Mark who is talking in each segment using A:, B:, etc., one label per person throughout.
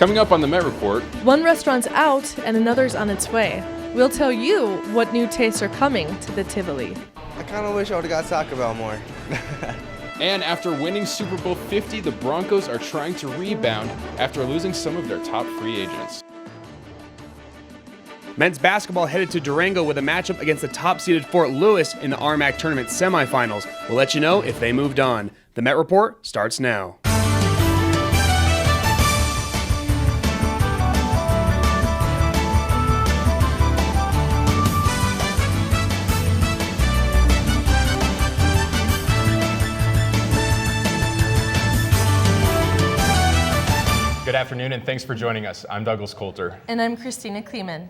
A: Coming up on the Met Report,
B: one restaurant's out and another's on its way. We'll tell you what new tastes are coming to the Tivoli.
C: I kind of wish I would have got Taco Bell more.
A: and after winning Super Bowl 50, the Broncos are trying to rebound after losing some of their top free agents.
D: Men's basketball headed to Durango with a matchup against the top-seeded Fort Lewis in the RMAC tournament semifinals. We'll let you know if they moved on. The Met Report starts now.
A: Good afternoon and thanks for joining us. I'm Douglas Coulter.
B: And I'm Christina Kleemann.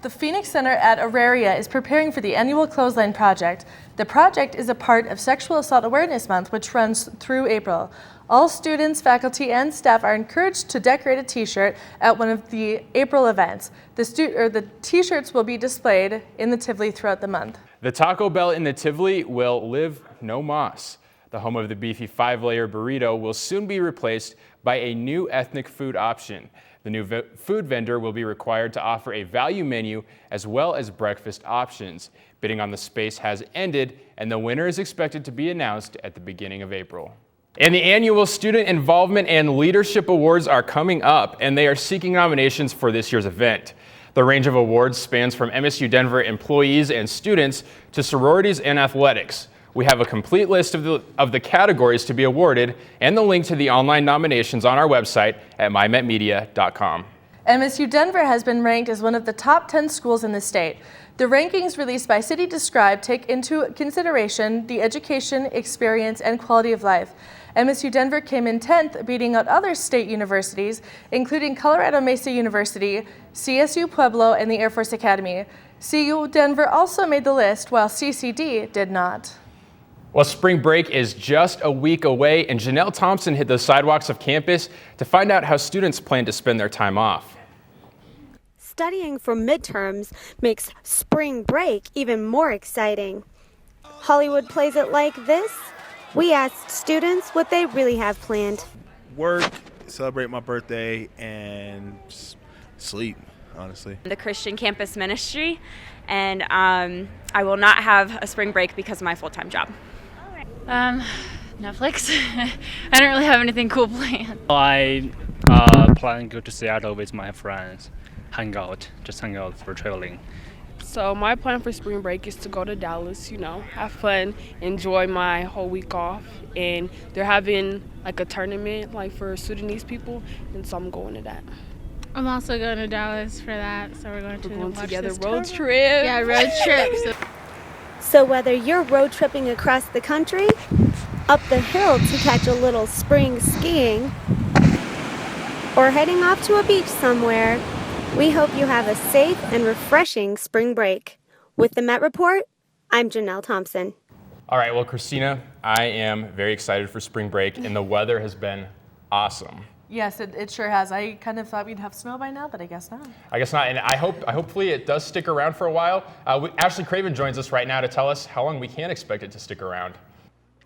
B: The Phoenix Center at Auraria is preparing for the annual Clothesline Project. The project is a part of Sexual Assault Awareness Month, which runs through April. All students, faculty, and staff are encouraged to decorate a t-shirt at one of the April events. The t-shirts will be displayed in the Tivoli throughout the month.
A: The Taco Bell in the Tivoli will live no mas. The home of the beefy 5-layer burrito will soon be replaced by a new ethnic food option. The new food vendor will be required to offer a value menu as well as breakfast options. Bidding on the space has ended, and the winner is expected to be announced at the beginning of April. And the annual Student Involvement and Leadership Awards are coming up, and they are seeking nominations for this year's event. The range of awards spans from MSU Denver employees and students to sororities and athletics. We have a complete list of the categories to be awarded and the link to the online nominations on our website at mymetmedia.com.
B: MSU Denver has been ranked as one of the top 10 schools in the state. The rankings released by City Describe take into consideration the education, experience, and quality of life. MSU Denver came in 10th, beating out other state universities, including Colorado Mesa University, CSU Pueblo, and the Air Force Academy. CU Denver also made the list, while CCD did not.
A: Well, spring break is just a week away, and Janelle Thompson hit the sidewalks of campus to find out how students plan to spend their time off.
E: Studying for midterms makes spring break even more exciting. Hollywood plays it like this. We asked students what they really have planned.
F: Work, celebrate my birthday, and sleep, honestly.
G: The Christian Campus Ministry, and I will not have a spring break because of my full-time job.
H: Netflix. I don't really have anything cool planned.
I: I plan to go to Seattle with my friends, hang out for traveling.
J: So my plan for spring break is to go to Dallas, have fun, enjoy my whole week off. And they're having like a tournament like for Sudanese people, and so I'm going to that.
H: I'm also going to Dallas for that, so we're going
J: together
H: this
J: road
H: tournament.
J: trip.
H: Yeah, road trip.
E: So whether you're road tripping across the country, up the hill to catch a little spring skiing, or heading off to a beach somewhere, we hope you have a safe and refreshing spring break. With the Met Report, I'm Janelle Thompson.
A: All right, well, Christina, I am very excited for spring break, and the weather has been awesome.
B: Yes, it sure has. I kind of thought we'd have snow by now, but I guess not.
A: I guess not, and hopefully it does stick around for a while. Ashley Craven joins us right now to tell us how long we can expect it to stick around.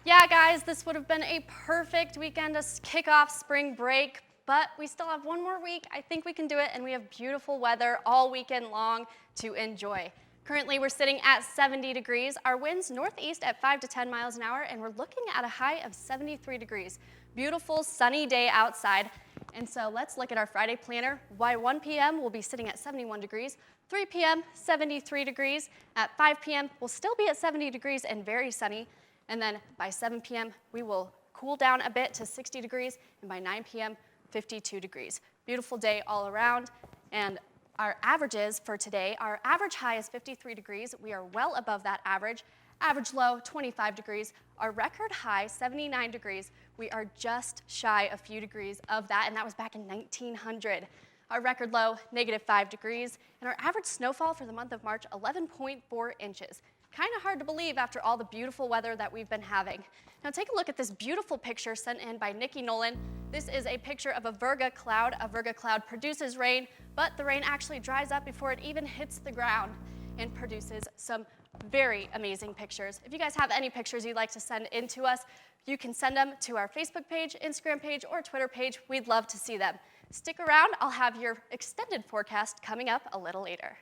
K: Yeah, guys, this would have been a perfect weekend to kick off spring break, but we still have one more week. I think we can do it, and we have beautiful weather all weekend long to enjoy. Currently, we're sitting at 70 degrees. Our winds northeast at 5 to 10 miles an hour, and we're looking at a high of 73 degrees. Beautiful sunny day outside. And so let's look at our Friday planner. By 1 p.m., we'll be sitting at 71 degrees. 3 p.m., 73 degrees. At 5 p.m., we'll still be at 70 degrees and very sunny. And then by 7 p.m., we will cool down a bit to 60 degrees. And by 9 p.m., 52 degrees. Beautiful day all around. And our averages for today, our average high is 53 degrees. We are well above that average. Average low, 25 degrees. Our record high, 79 degrees. We are just shy a few degrees of that, and that was back in 1900. Our record low, -5 degrees. And our average snowfall for the month of March, 11.4 inches. Kind of hard to believe after all the beautiful weather that we've been having. Now take a look at this beautiful picture sent in by Nikki Nolan. This is a picture of a Virga cloud. A Virga cloud produces rain, but the rain actually dries up before it even hits the ground. and produces some very amazing pictures. If you guys have any pictures you'd like to send in to us, you can send them to our Facebook page, Instagram page, or Twitter page. We'd love to see them. Stick around. I'll have your extended forecast coming up a little later.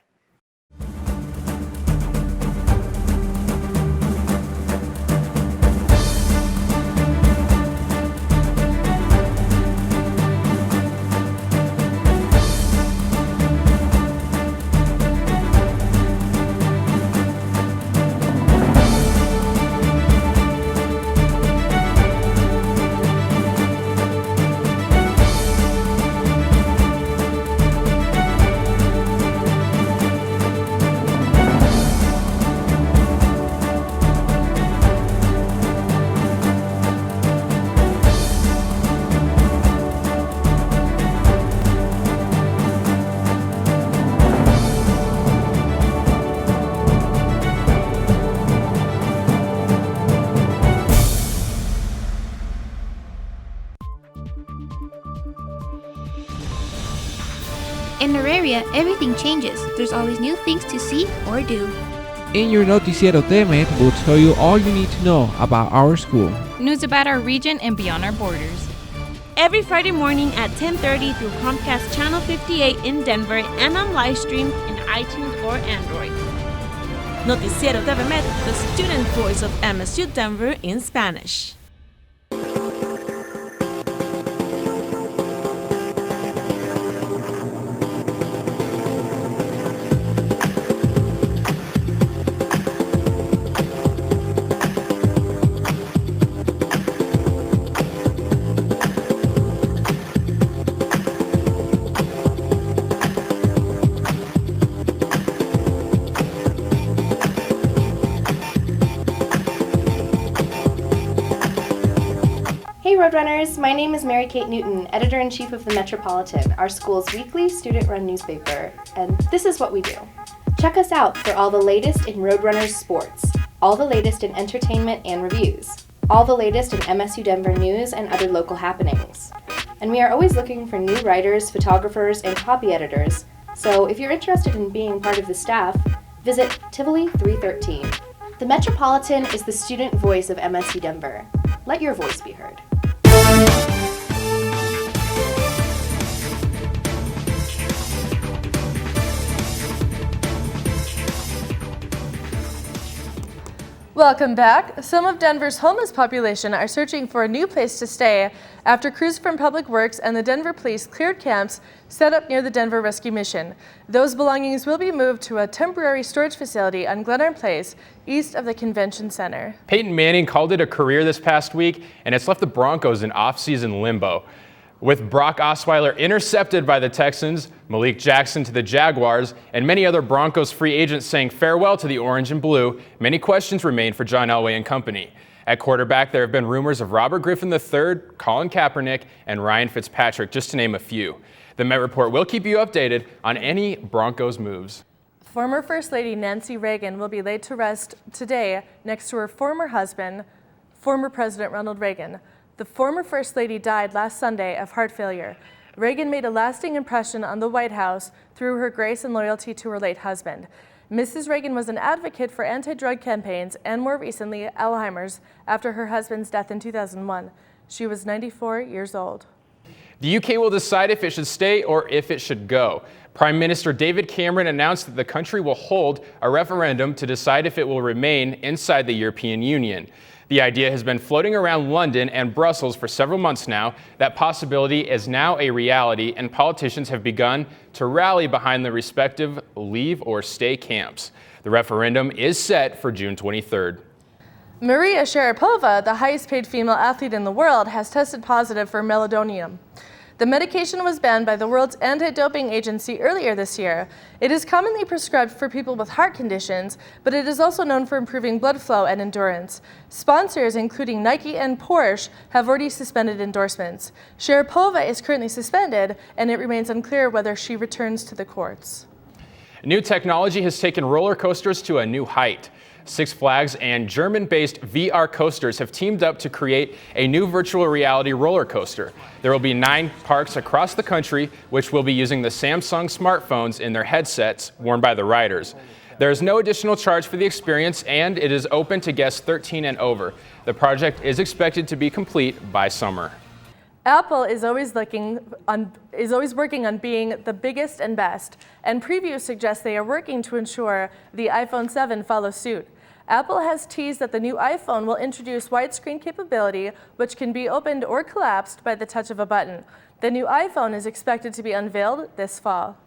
L: In our area, everything changes. There's always new things to see or do.
M: In your Noticiero TMED, we'll tell you all you need to know about our school.
N: News about our region and beyond our borders.
O: Every Friday morning at 10:30 through Comcast Channel 58 in Denver and on live stream in iTunes or Android. Noticiero TVMed, the student voice of MSU Denver in Spanish.
P: Hey Roadrunners, my name is Mary Kate Newton, Editor-in-Chief of the Metropolitan, our school's weekly student-run newspaper, and this is what we do. Check us out for all the latest in Roadrunners sports, all the latest in entertainment and reviews, all the latest in MSU Denver news and other local happenings. And we are always looking for new writers, photographers, and copy editors, so if you're interested in being part of the staff, visit Tivoli 313. The Metropolitan is the student voice of MSU Denver. Let your voice be heard.
B: Welcome back. Some of Denver's homeless population are searching for a new place to stay after crews from Public Works and the Denver Police cleared camps set up near the Denver Rescue Mission. Those belongings will be moved to a temporary storage facility on Glenarm Place, east of the Convention Center.
A: Peyton Manning called it a career this past week, and it's left the Broncos in off-season limbo. With Brock Osweiler intercepted by the Texans, Malik Jackson to the Jaguars, and many other Broncos free agents saying farewell to the orange and blue, many questions remain for John Elway and company. At quarterback, there have been rumors of Robert Griffin III, Colin Kaepernick, and Ryan Fitzpatrick, just to name a few. The Met Report will keep you updated on any Broncos moves.
B: Former First Lady Nancy Reagan will be laid to rest today next to her former husband, former President Ronald Reagan. The former First Lady died last Sunday of heart failure. Reagan made a lasting impression on the White House through her grace and loyalty to her late husband. Mrs. Reagan was an advocate for anti-drug campaigns and more recently Alzheimer's after her husband's death in 2001. She was 94 years old.
A: The UK will decide if it should stay or if it should go. Prime Minister David Cameron announced that the country will hold a referendum to decide if it will remain inside the European Union. The idea has been floating around London and Brussels for several months now. That possibility is now a reality, and politicians have begun to rally behind the respective leave or stay camps. The referendum is set for June 23rd.
B: Maria Sharapova, the highest paid female athlete in the world, has tested positive for meldonium. The medication was banned by the world's anti-doping agency earlier this year. It is commonly prescribed for people with heart conditions, but it is also known for improving blood flow and endurance. Sponsors, including Nike and Porsche, have already suspended endorsements. Sharapova is currently suspended, and it remains unclear whether she returns to the courts.
A: New technology has taken roller coasters to a new height. Six Flags and German-based VR Coasters have teamed up to create a new virtual reality roller coaster. There will be 9 parks across the country, which will be using the Samsung smartphones in their headsets worn by the riders. There is no additional charge for the experience, and it is open to guests 13 and over. The project is expected to be complete by summer.
B: Apple is always working on being the biggest and best, and previews suggest they are working to ensure the iPhone 7 follows suit. Apple has teased that the new iPhone will introduce widescreen capability, which can be opened or collapsed by the touch of a button. The new iPhone is expected to be unveiled this fall.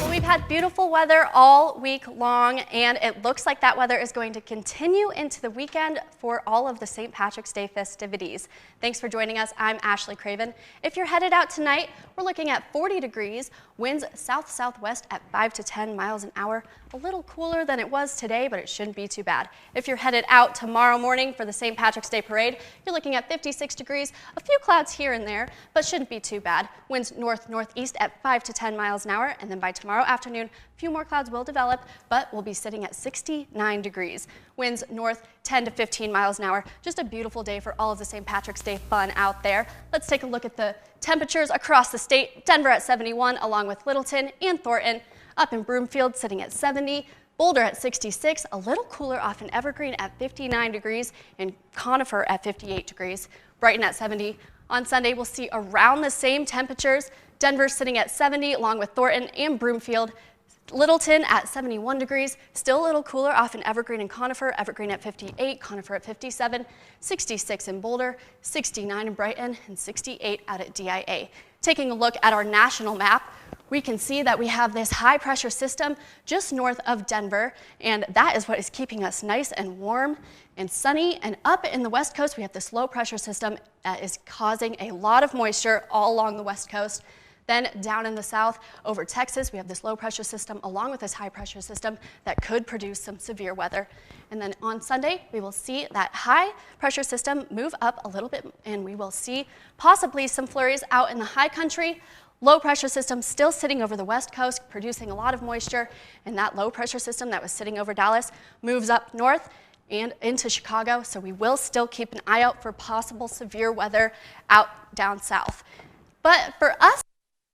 K: We've had beautiful weather all week long, and it looks like that weather is going to continue into the weekend for all of the St. Patrick's Day festivities. Thanks for joining us. I'm Ashley Craven. If you're headed out tonight, we're looking at 40 degrees, winds south-southwest at 5 to 10 miles an hour. A little cooler than it was today, but it shouldn't be too bad. If you're headed out tomorrow morning for the St. Patrick's Day parade, you're looking at 56 degrees, a few clouds here and there, but shouldn't be too bad. Winds north-northeast at 5 to 10 miles an hour, and then by tomorrow afternoon, a few more clouds will develop, but we'll be sitting at 69 degrees. Winds north 10 to 15 miles an hour. Just a beautiful day for all of the St. Patrick's Day fun out there. Let's take a look at the temperatures across the state. Denver at 71, along with Littleton and Thornton. Up in Broomfield, sitting at 70. Boulder at 66, a little cooler off in Evergreen at 59 degrees, and Conifer at 58 degrees. Brighton at 70. On Sunday, we'll see around the same temperatures. Denver sitting at 70, along with Thornton and Broomfield. Littleton at 71 degrees, still a little cooler off in Evergreen and Conifer. Evergreen at 58, Conifer at 57, 66 in Boulder, 69 in Brighton, and 68 out at DIA. Taking a look at our national map, we can see that we have this high pressure system just north of Denver, and that is what is keeping us nice and warm and sunny. And up in the west coast, we have this low pressure system that is causing a lot of moisture all along the west coast. Then down in the south over Texas, we have this low pressure system along with this high pressure system that could produce some severe weather. And then on Sunday, we will see that high pressure system move up a little bit, and we will see possibly some flurries out in the high country. Low pressure system still sitting over the west coast, producing a lot of moisture, and that low pressure system that was sitting over Dallas moves up north and into Chicago, so we will still keep an eye out for possible severe weather out down south. But for us,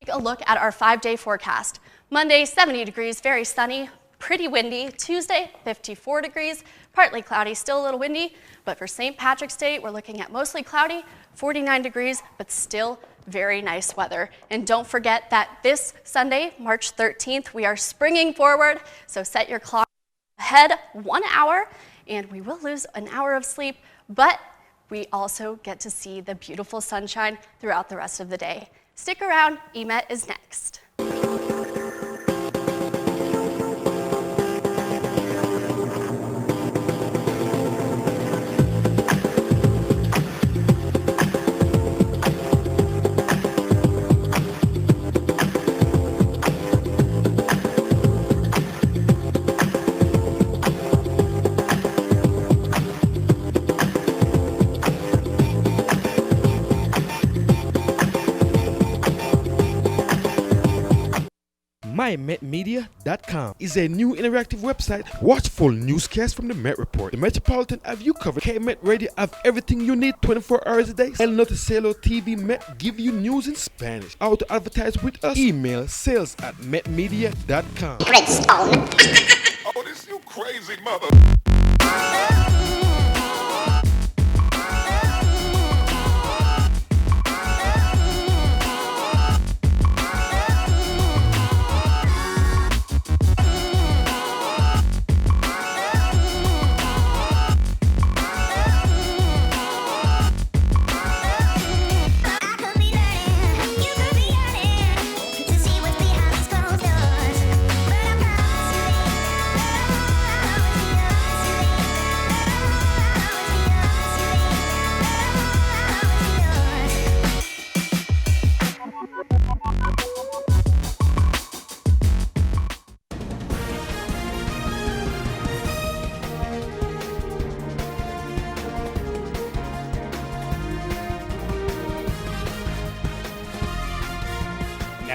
K: take a look at our 5-day forecast. Monday, 70 degrees, very sunny, pretty windy. Tuesday, 54 degrees, partly cloudy, still a little windy. But for St. Patrick's Day, we're looking at mostly cloudy, 49 degrees, but still very nice weather. And don't forget that this Sunday, March 13th, we are springing forward. So set your clock ahead 1 hour, and we will lose an hour of sleep, but we also get to see the beautiful sunshine throughout the rest of the day. Stick around, EMET is next.
Q: MyMetMedia.com is a new interactive website. Watch full newscasts from the Met Report. The Metropolitan have you covered. K-Met Radio have everything you need 24 hours a day. El Noticiero TV Met give you news in Spanish. How to advertise with us? Email sales@metmedia.com.
R: Redstone. Oh, this you crazy mother.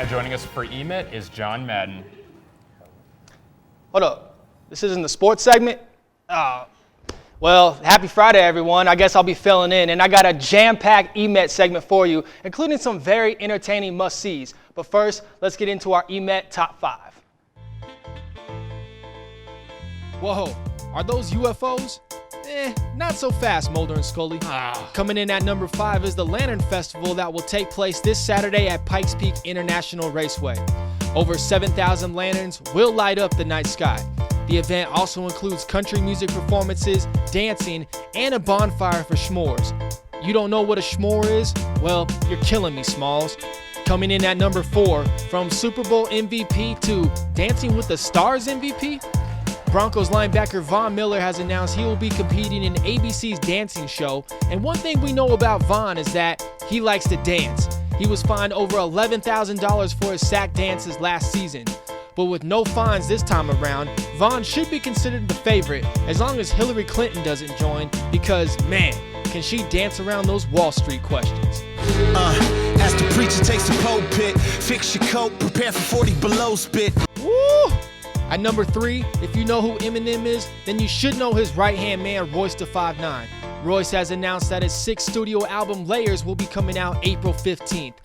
A: Now joining us for EMET is John Madden.
S: Hold up. This isn't the sports segment? Well, happy Friday, everyone. I guess I'll be filling in. And I got a jam-packed EMET segment for you, including some very entertaining must-sees. But first, let's get into our EMET Top 5.
T: Whoa, are those UFOs? Not so fast, Mulder and Scully. Coming in at number 5 is the Lantern Festival that will take place this Saturday at Pikes Peak International Raceway. Over 7,000 lanterns will light up the night sky. The event also includes country music performances, dancing, and a bonfire for s'mores. You don't know what a s'more is? Well, you're killing me, Smalls. Coming in at number 4, from Super Bowl MVP to Dancing with the Stars MVP, Broncos linebacker Von Miller has announced he will be competing in ABC's dancing show, and one thing we know about Von is that he likes to dance. He was fined over $11,000 for his sack dances last season. But with no fines this time around, Von should be considered the favorite as long as Hillary Clinton doesn't join, because man, can she dance around those Wall Street questions.
U: As the preacher takes the pulpit, fix your coat, prepare for 40 below spit.
T: Woo! At number 3, if you know who Eminem is, then you should know his right-hand man, Royce da 5'9". Royce has announced that his 6th studio album, Layers, will be coming out April 15th.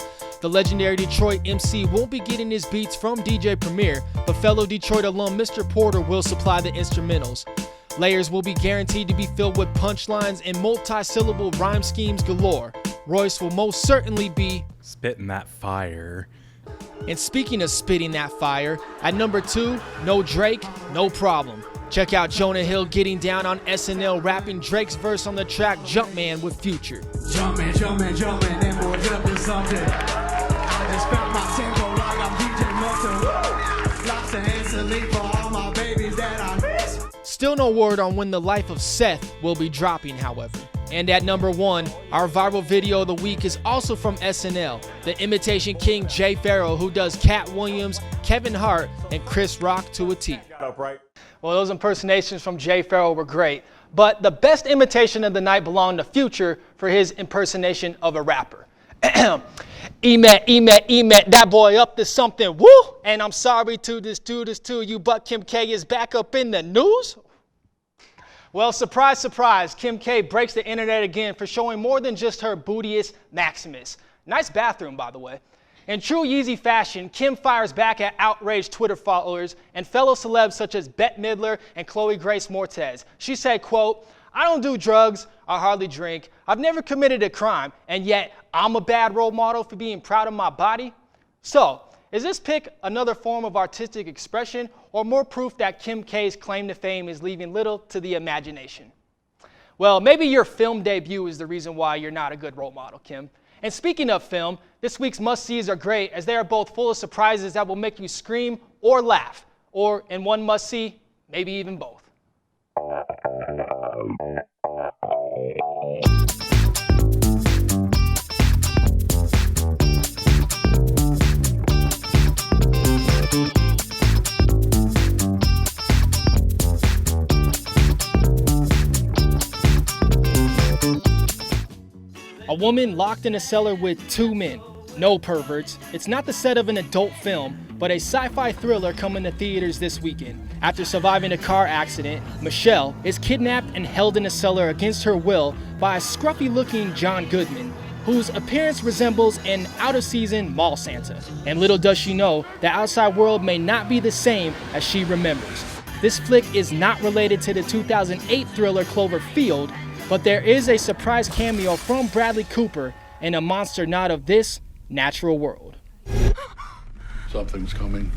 T: The legendary Detroit MC won't be getting his beats from DJ Premier, but fellow Detroit alum Mr. Porter will supply the instrumentals. Layers will be guaranteed to be filled with punchlines and multi-syllable rhyme schemes galore. Royce will most certainly be
V: spitting that fire.
T: And speaking of spitting that fire, at number 2, no Drake, no problem. Check out Jonah Hill getting down on SNL rapping Drake's verse on the track Jumpman with Future.
U: Jumpman, jumpman, jumpman, that boy jumping something. I just found my tempo like I'm DJ Mustard. Lots of hands to leave for all my babies that I miss.
T: Still no word on when the life of Seth will be dropping, however. And at number 1, our viral video of the week is also from SNL, the imitation king Jay Pharoah, who does Cat Williams, Kevin Hart, and Chris Rock to a T.
S: Well, those impersonations from Jay Pharoah were great, but the best imitation of the night belonged to Future for his impersonation of a rapper. Emet, that boy up to something, woo! And I'm sorry to this too, you, but Kim K is back up in the news? Well, surprise, surprise, Kim K breaks the internet again for showing more than just her bootiest Maximus. Nice bathroom, by the way. In true Yeezy fashion, Kim fires back at outraged Twitter followers and fellow celebs such as Bette Midler and Chloe Grace Moretz. She said, quote, "I don't do drugs, I hardly drink, I've never committed a crime, and yet I'm a bad role model for being proud of my body." So, is this pic another form of artistic expression or more proof that Kim K's claim to fame is leaving little to the imagination? Well, maybe your film debut is the reason why you're not a good role model, Kim. And speaking of film, this week's must-sees are great as they are both full of surprises that will make you scream or laugh, or in one must-see, maybe even both. A woman locked in a cellar with 2 men. No perverts. It's not the set of an adult film, but a sci-fi thriller coming to theaters this weekend. After surviving a car accident, Michelle is kidnapped and held in a cellar against her will by a scruffy-looking John Goodman, whose appearance resembles an out-of-season mall Santa. And little does she know, the outside world may not be the same as she remembers. This flick is not related to the 2008 thriller Cloverfield, but there is a surprise cameo from Bradley Cooper in a monster not of this natural world.
W: Something's coming.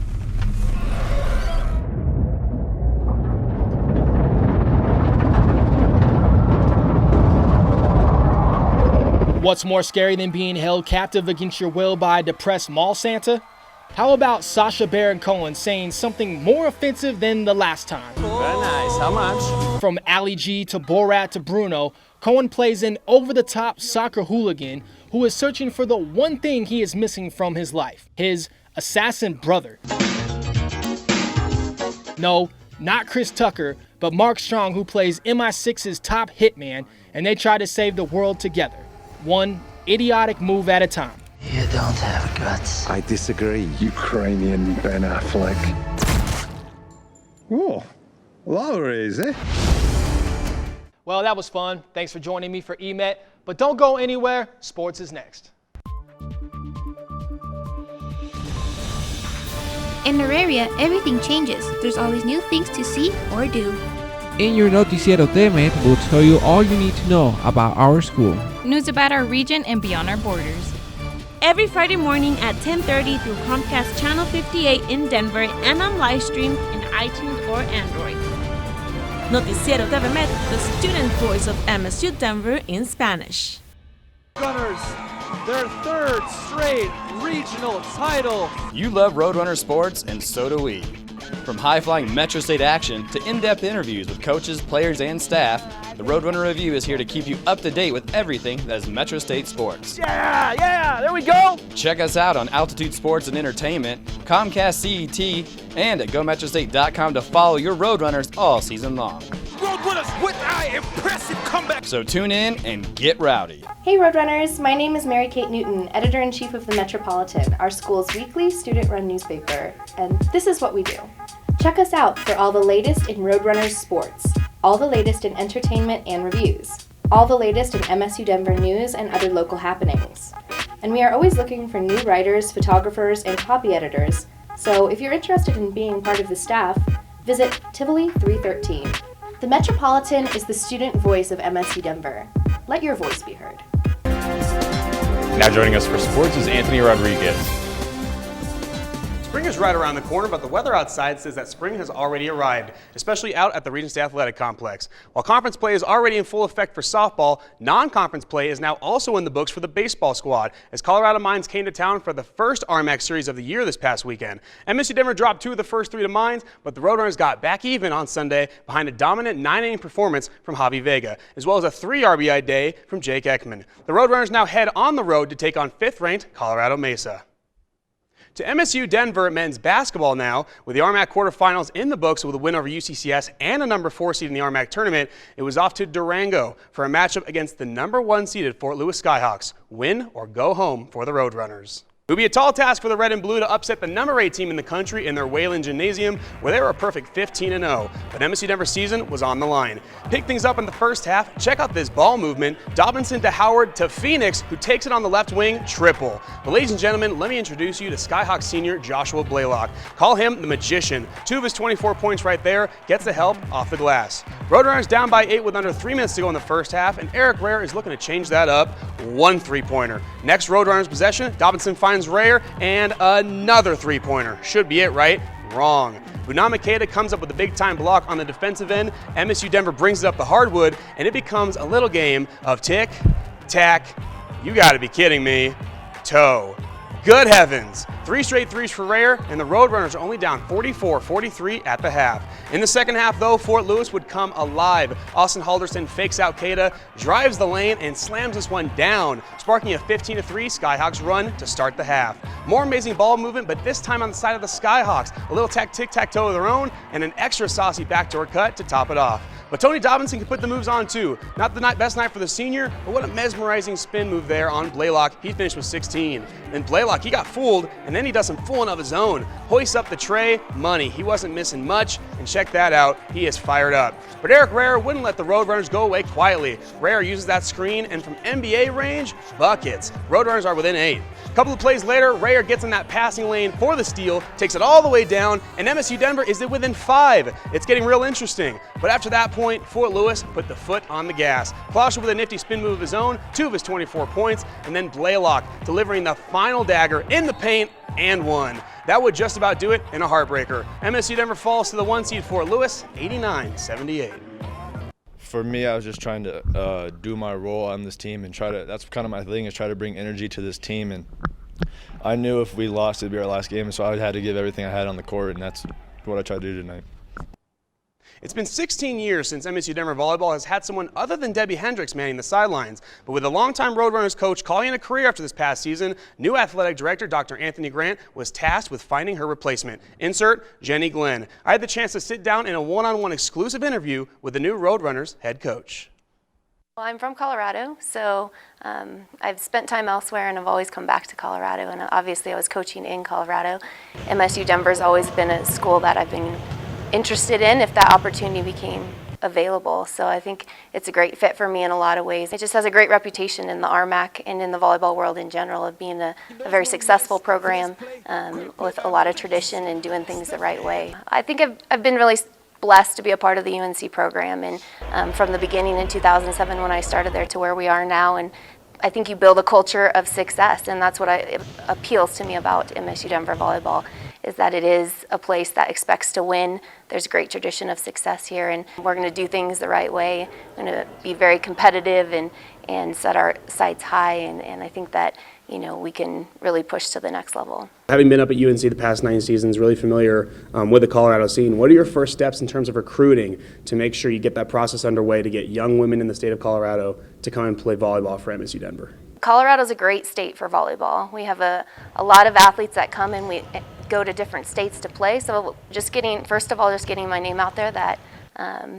T: What's more scary than being held captive against your will by a depressed mall Santa? How about Sacha Baron Cohen saying something more offensive than the last time?
W: Very nice. How much?
T: From Ali G to Borat to Bruno, Cohen plays an over-the-top soccer hooligan who is searching for the one thing he is missing from his life, his assassin brother. No, not Chris Tucker, but Mark Strong, who plays MI6's top hitman, and they try to save the world together, one idiotic move at a time.
U: Hit
C: don't have guts.
W: I disagree. Ukrainian Ben Affleck. Whoa, well, that was easy.
S: Well, that was fun. Thanks for joining me for EMET. But don't go anywhere. Sports is next.
L: In our area, everything changes. There's always new things to see or do.
M: In your Noticiero TMET, we'll tell you all you need to know about our school.
N: News about our region and beyond our borders.
O: Every Friday morning at 10:30 through Comcast Channel 58 in Denver and on live stream in iTunes or Android. Noticiero TVMET, the student voice of MSU Denver in Spanish.
D: Runners, their third straight regional title.
F: You love Roadrunner sports, and so do we. From high-flying Metro State action to in-depth interviews with coaches, players, and staff, the Roadrunner Review is here to keep you up to date with everything that is Metro State sports.
D: Yeah, there we go.
F: Check us out on Altitude Sports and Entertainment, Comcast CET, and at GoMetroState.com to follow your Roadrunners all season long.
U: Roadrunners with our impressive comeback.
F: So tune in and get rowdy.
P: Hey Roadrunners, my name is Mary-Kate Newton, Editor-in-Chief of the Metropolitan, our school's weekly student-run newspaper, and this is what we do. Check us out for all the latest in Roadrunners sports, all the latest in entertainment and reviews, all the latest in MSU Denver news and other local happenings. And we are always looking for new writers, photographers, and copy editors, so if you're interested in being part of the staff, visit Tivoli 313. The Metropolitan is the student voice of MSU Denver. Let your voice be heard.
A: Now joining us for sports is Anthony Rodriguez.
X: Spring is right around the corner, but the weather outside says that spring has already arrived, especially out at the Regents Athletic Complex. While conference play is already in full effect for softball, non-conference play is now also in the books for the baseball squad, as Colorado Mines came to town for the first RMAC series of the year this past weekend. MSU Denver dropped 2 of the first 3 to Mines, but the Roadrunners got back even on Sunday behind a dominant 9-inning performance from Javi Vega, as well as a 3 RBI day from Jake Ekman. The Roadrunners now head on the road to take on 5th-ranked Colorado Mesa. To MSU Denver men's basketball now, with the RMAC quarterfinals in the books with a win over UCCS and a number 4 seed in the RMAC tournament, it was off to Durango for a matchup against the number 1 seeded Fort Lewis Skyhawks. Win or go home for the Roadrunners. It would be a tall task for the Red and Blue to upset the number 8 team in the country in their Wayland Gymnasium, where they were a perfect 15-0, but MSU Denver's season was on the line. Pick things up in the first half. Check out this ball movement. Dobinson to Howard to Phoenix, who takes it on the left wing, triple. But ladies and gentlemen, let me introduce you to Skyhawk senior Joshua Blaylock. Call him the magician. 2 of his 24 points right there, gets the help off the glass. Roadrunners down by 8 with under 3 minutes to go in the first half, and Eric Rare is looking to change that up. 1 3-pointer. Next Roadrunners possession, Dobinson finds Rare and another 3-pointer. Should be it, right? Wrong. Bunam Makeda comes up with a big-time block on the defensive end. MSU Denver brings it up the hardwood, and it becomes a little game of tick, tack, you gotta be kidding me, toe. Good heavens. 3 straight threes for Rare, and the Roadrunners are only down 44-43 at the half. In the second half, though, Fort Lewis would come alive. Austin Halderson fakes out Kada, drives the lane, and slams this one down, sparking a 15-3 Skyhawks run to start the half. More amazing ball movement, but this time on the side of the Skyhawks. A little tic-tac-toe of their own, and an extra saucy backdoor cut to top it off. But Tony Dobinson can put the moves on too. Not the best night for the senior, but what a mesmerizing spin move there on Blaylock. He finished with 16. Then Blaylock, he got fooled, and then he does some fooling of his own. Hoists up the tray, money. He wasn't missing much, and check that out, he is fired up. But Eric Rare wouldn't let the Roadrunners go away quietly. Rare uses that screen, and from NBA range, buckets. Roadrunners are within 8. A couple of plays later, Rare gets in that passing lane for the steal, takes it all the way down, and MSU Denver is within 5. It's getting real interesting. But after that point, Fort Lewis put the foot on the gas. Clausher with a nifty spin move of his own, 2 of his 24 points, and then Blaylock delivering the final dagger in the paint and 1. That would just about do it in a heartbreaker. MSU Denver falls to the 1 seed Fort Lewis, 89-78.
Y: For me, I was just trying to do my role on this team and that's kind of my thing, is try to bring energy to this team. And I knew if we lost, it'd be our last game, so I had to give everything I had on the court, and that's what I tried to do tonight.
X: It's been 16 years since MSU Denver volleyball has had someone other than Debbie Hendricks manning the sidelines. But with a longtime Roadrunners coach calling it a career after this past season, new athletic director Dr. Anthony Grant was tasked with finding her replacement. Insert Jenny Glenn. I had the chance to sit down in a one-on-one exclusive interview with the new Roadrunners head coach.
C: Well, I'm from Colorado, so I've spent time elsewhere and I've always come back to Colorado, and obviously I was coaching in Colorado. MSU Denver's always been a school that I've been interested in if that opportunity became available. So I think it's a great fit for me in a lot of ways. It just has a great reputation in the RMAC and in the volleyball world in general of being a very successful program with a lot of tradition and doing things the right way. I think I've been really blessed to be a part of the UNC program, and from the beginning in 2007 when I started there to where we are now, and I think you build a culture of success, and that's what appeals to me about MSU Denver volleyball, is that it is a place that expects to win. There's a great tradition of success here, and we're going to do things the right way. We're going to be very competitive and set our sights high, and I think that we can really push to the next level.
X: Having been up at UNC the past 9 seasons, really familiar with the Colorado scene, what are your first steps in terms of recruiting to make sure you get that process underway to get young women in the state of Colorado to come and play volleyball for MSU Denver?
C: Colorado's a great state for volleyball. We have a lot of athletes that come and we go to different states to play. So first of all, just getting my name out there that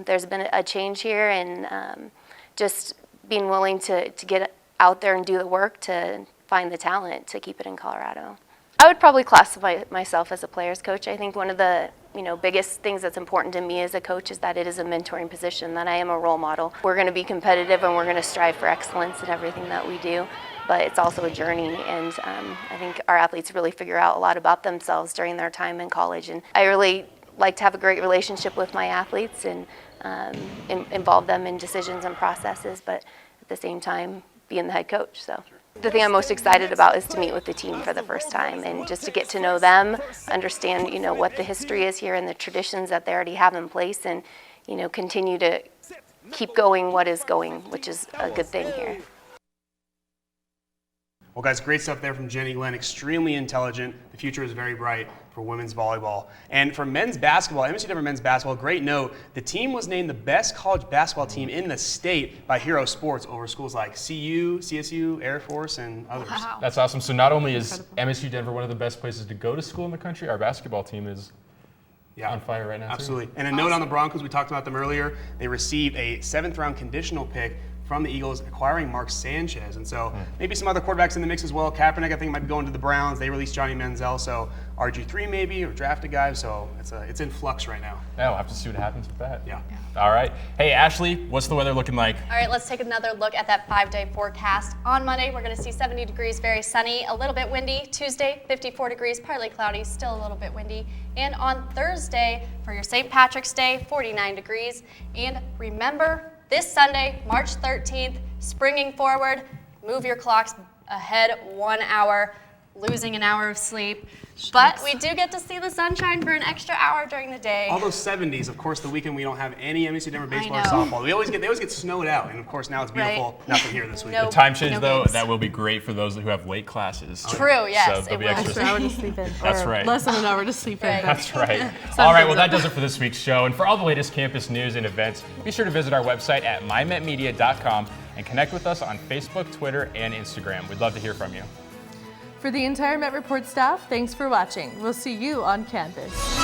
C: there's been a change here, and just being willing to get out there and do the work to find the talent to keep it in Colorado. I would probably classify myself as a player's coach. I think one of the biggest things that's important to me as a coach is that it is a mentoring position, that I am a role model. We're going to be competitive and we're going to strive for excellence in everything that we do, but it's also a journey, and I think our athletes really figure out a lot about themselves during their time in college, and I really like to have a great relationship with my athletes and involve them in decisions and processes, but at the same time being the head coach. So the thing I'm most excited about is to meet with the team for the first time and just to get to know them, understand what the history is here and the traditions that they already have in place, and continue to keep going what is going, which is a good thing here.
X: Well, guys, great stuff there from Jenny Glenn. Extremely intelligent. The future is very bright for women's volleyball. And for men's basketball, MSU Denver men's basketball, great note, the team was named the best college basketball team in the state by Hero Sports over schools like CU, CSU, Air Force, and others.
A: Wow. That's awesome. So not only is MSU Denver one of the best places to go to school in the country, our basketball team is on fire right now.
X: Absolutely.
A: Too.
X: And a note on the Broncos, we talked about them earlier. They received a 7th-round conditional pick from the Eagles, acquiring Mark Sanchez. And so maybe some other quarterbacks in the mix as well. Kaepernick, I think, might be going to the Browns. They released Johnny Manziel, so RG3 maybe, or draft a guy. So it's in flux right now.
A: Yeah, we'll have to see what happens with that.
X: Yeah.
A: All right. Hey, Ashley, what's the weather looking like?
K: All right, let's take another look at that 5-day forecast. On Monday, we're going to see 70 degrees, very sunny, a little bit windy. Tuesday, 54 degrees, partly cloudy, still a little bit windy. And on Thursday, for your St. Patrick's Day, 49 degrees. And remember, this Sunday, March 13th, springing forward, move your clocks ahead 1 hour, losing an hour of sleep. But we do get to see the sunshine for an extra hour during the day.
X: All those 70s, of course, the weekend we don't have any MSU Denver baseball or softball. They always get snowed out, and of course now it's beautiful. Right. Nothing here this week.
A: The time change, though, that will be great for those who have late classes.
K: True, yes,
A: so
K: it will.
B: Extra hour to sleep in.
A: That's right.
B: Less than an hour to sleep in.
A: That's right. All right, well, that does it for this week's show. And for all the latest campus news and events, be sure to visit our website at mymetmedia.com and connect with us on Facebook, Twitter, and Instagram. We'd love to hear from you.
B: For the entire Met Report staff, thanks for watching. We'll see you on campus.